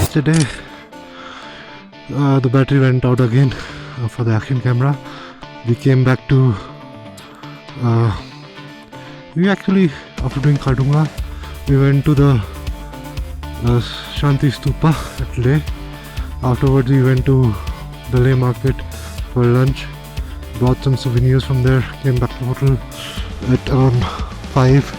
yesterday the battery went out again for the action camera. We came back to we actually, after doing Kadunga, we went to the Shanti Stupa at Leh. Afterwards we went to the Leh market for lunch, bought some souvenirs from there, came back to the hotel at around 5,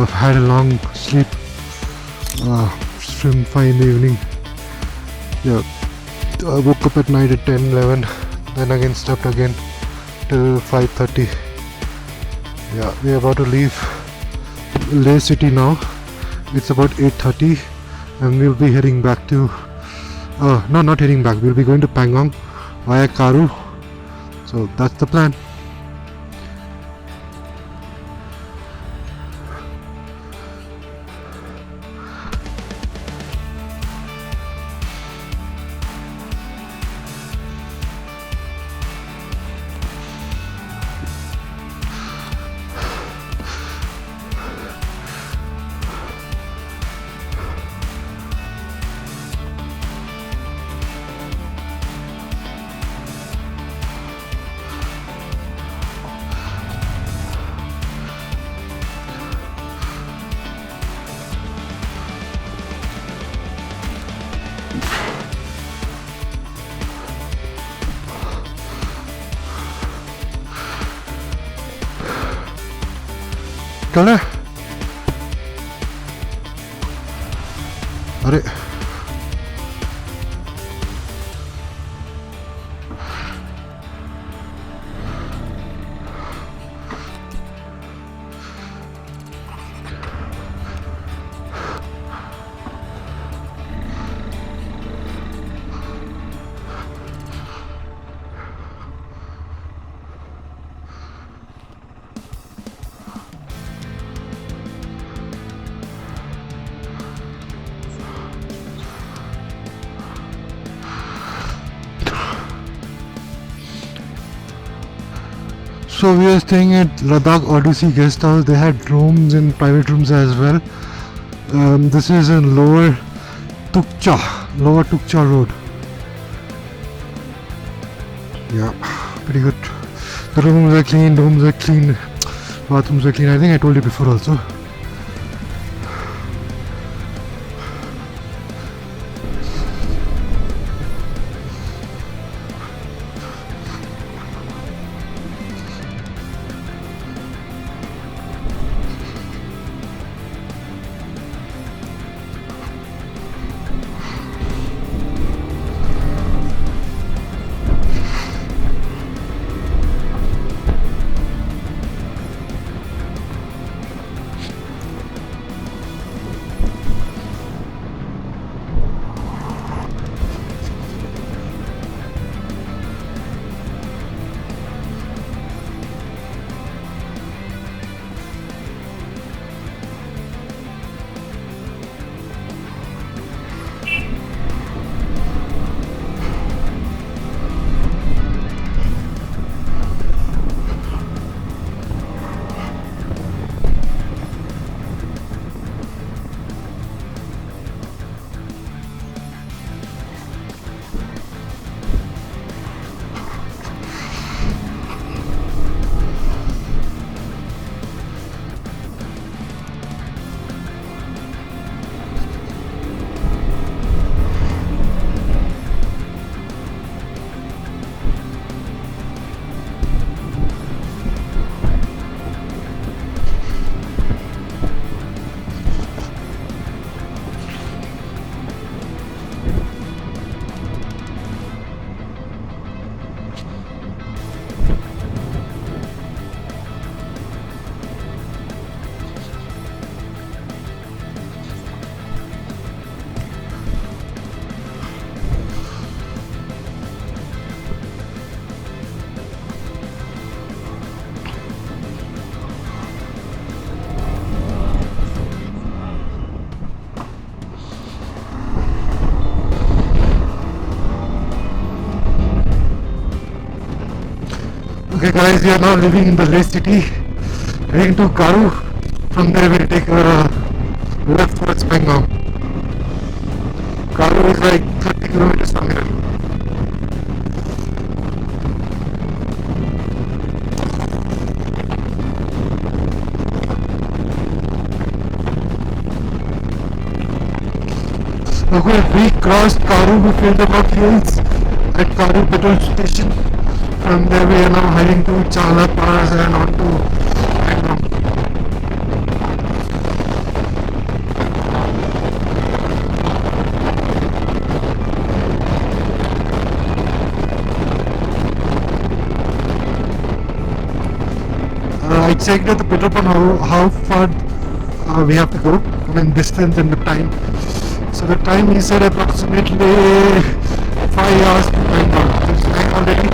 had a long sleep, swim 5 in the evening. Yeah, I woke up at night at 10, 11, then again slept again till 5:30. Yeah, we are about to leave Leh city now. It's about 8:30 and we'll be heading back to no, not heading back, we'll be going to Pangong via Karu. So that's the plan. चल रहा है? अरे So we are staying at Ladakh Odyssey guest house. They had rooms and private rooms as well. This is in Lower Tukcha Road. Yeah, pretty good. The rooms are clean, bathrooms are clean. I think I told you before also. Okay guys, we are now living in the Leh city, heading to Karu. From there we'll take a left towards Pangong. Karu like 30 kilometers from here. Okay, we crossed Karu, we filled about hills at Karu petrol station. From there we are now heading to Chang La Pass and on to Pangong. I checked at the petrol pump how far we have to go, I mean distance and the time. So the time he said approximately 5 hours to Pangong. It's 9 already.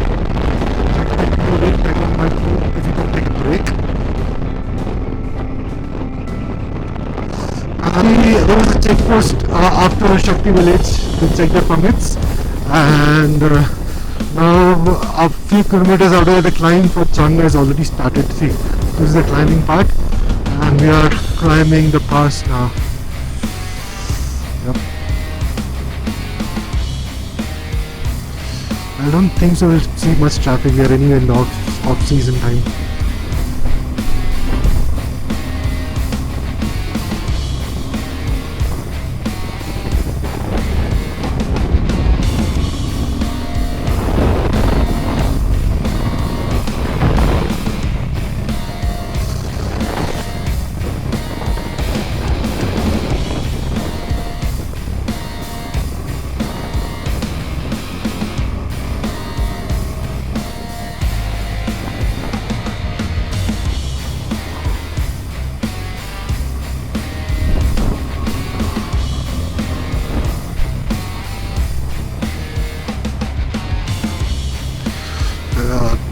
So Pangong might go if you don't take a break. There was a checkpost after Shakti village to check the permits, and now a few kilometers out of the climb for Changla has already started. See, this is the climbing part, and we are climbing the pass now. Yep. I don't think so we'll see much traffic. We are anyway in the off-season time.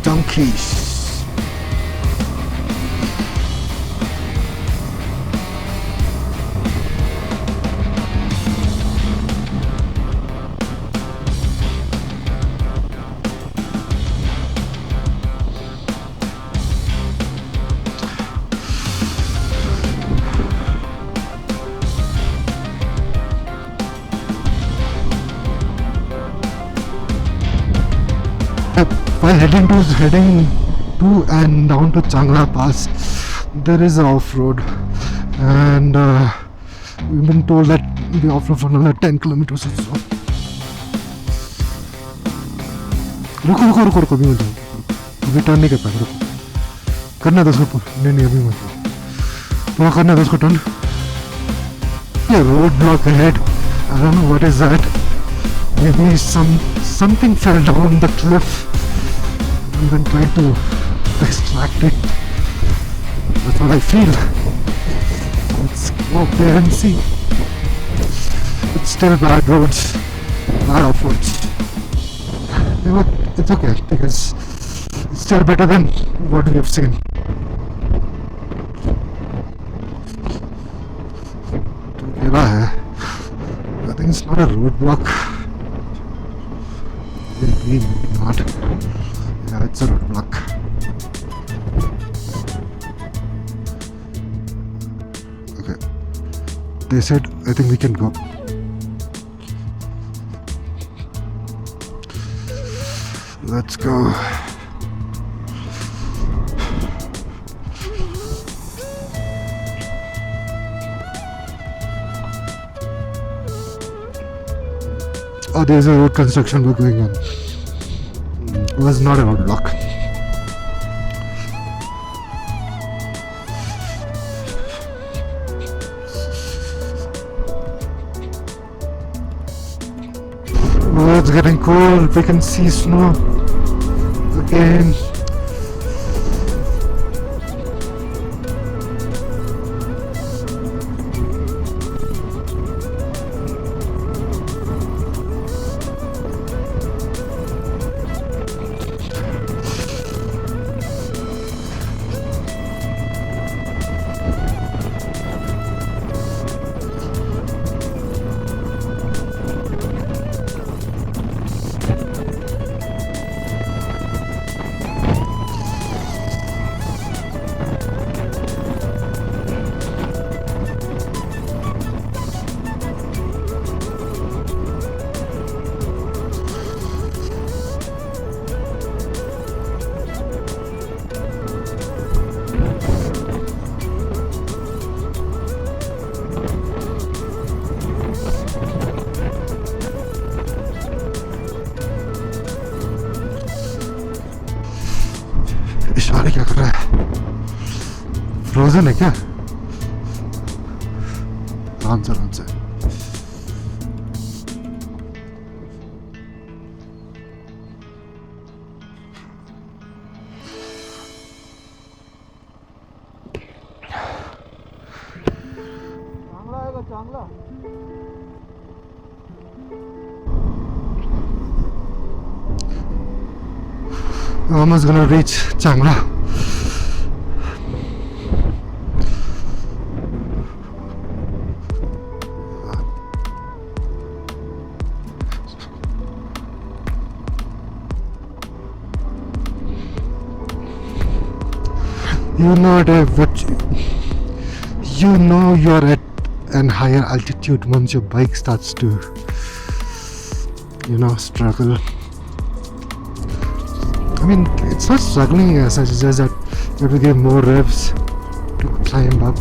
Donkeys. While heading to and down to Chang La Pass, there is an off-road, and we've been told that we off-road for another 10 kilometers or so. रुको अभी मत जाओ, अभी turn नहीं कर पाएंगे, रुको करना 10 को, नहीं अभी मत जाओ, पूरा करना 10 को turn. Yeah, roadblock ahead. I don't know what is that. Maybe something fell down the cliff. I'm even trying to extract it. That's what I feel. Let's go up there and see. It's still bad roads, bad off-roads. Yeah, but it's okay because it's still better than what we have seen. I think it's not a roadblock. Maybe not. Yeah, it's a roadblock. Okay. They said, I think we can go. Let's go. Oh, there's a road construction work going on. It was not a roadblock. Oh, it's getting cold. We can see snow again. 1000 है क्या? आराम से almost gonna reach Chang La. You know you're at an higher altitude once your bike starts to, struggle. I mean, it's not struggling as such, it's just that you have to give more revs to climb up.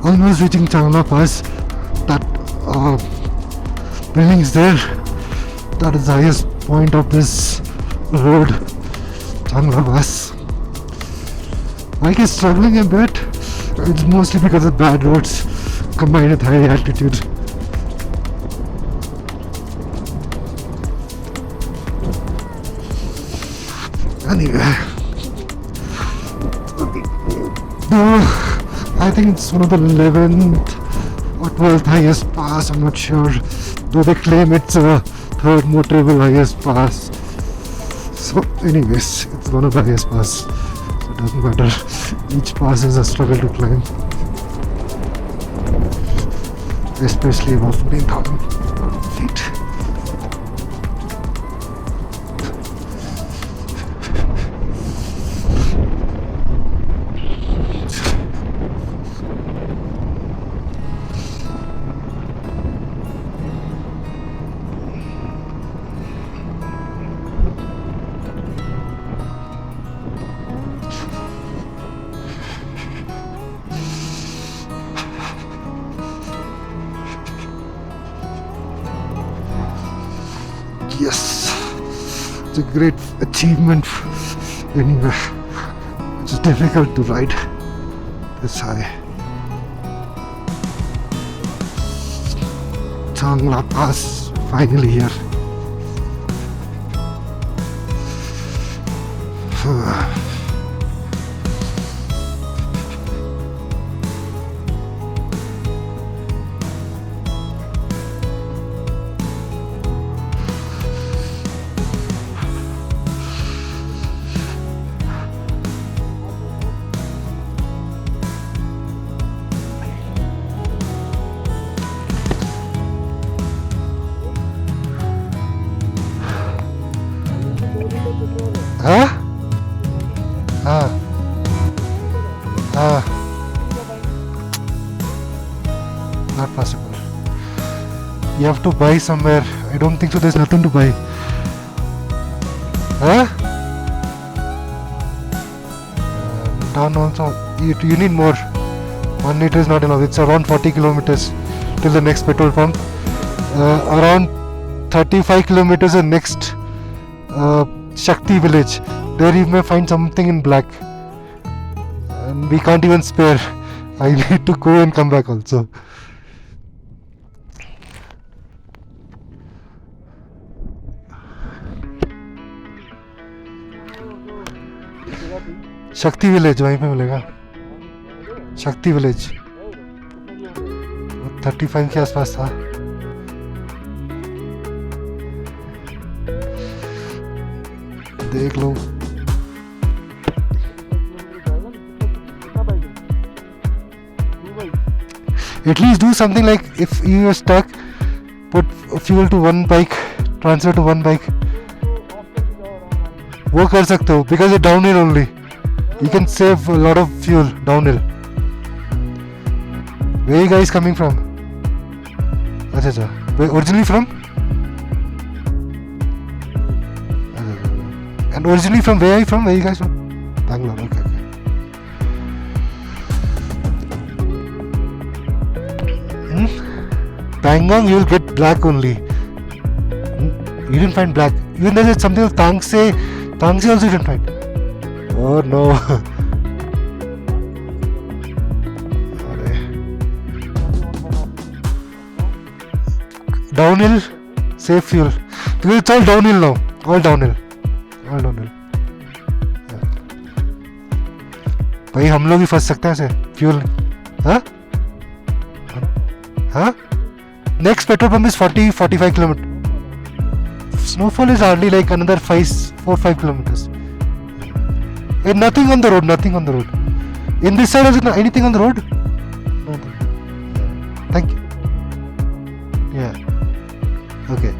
Almost reaching Chang La Pass. That building is there. That is the highest point of this road, Chang La Pass. Bike is struggling a bit. It's mostly because of bad roads combined with high altitude. Anyway, I think it's one of the 11th or 12th highest pass, I'm not sure, though they claim it's a third motorable highest pass. So anyways, it's one of the highest pass, so it doesn't matter. Each pass is a struggle to climb, especially above 14,000 feet. Yes, it's a great achievement. Anyway, it's difficult to ride this high. Chang La Pass, finally here. Not possible. You have to buy somewhere. I don't think so. There's nothing to buy. Down also. You need more. 1 liter is not enough. It's around 40 kilometers till the next petrol pump. Around 35 kilometers the next Shakti village. There you may find something in black. And we can't even spare. I need to go and come back also. शक्ति village वहीं पे मिलेगा. शक्ति village 35 के आसपास था. देख लो. At least do something like, if you are stuck, put fuel to one bike, transfer to one bike. वो कर सकते हो because it's downhill only. You can save a lot of fuel downhill. Where are you guys coming from? अच्छा. Where originally from? And originally from where are you from? Where are you guys from? Bangalore. Okay. Pangong, you'll get black only. You didn't find black. Even there's something of Tangse also you didn't find. Oh no. Downhill, save fuel. Because it's all downhill now. All downhill. भाई हम लोग भी फंस सकते हैं ऐसे fuel. हाँ next petrol pump is 40-45 kilometers. Snowfall is hardly like another 4-5 kilometers. And nothing on the road. In this side is it anything on the road? Nothing. Thank you. Yeah. Okay.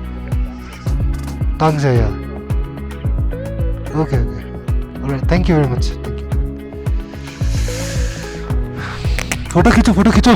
Thanks, yeah. Okay. Alright, thank you very much. Thank you. Photo खींचो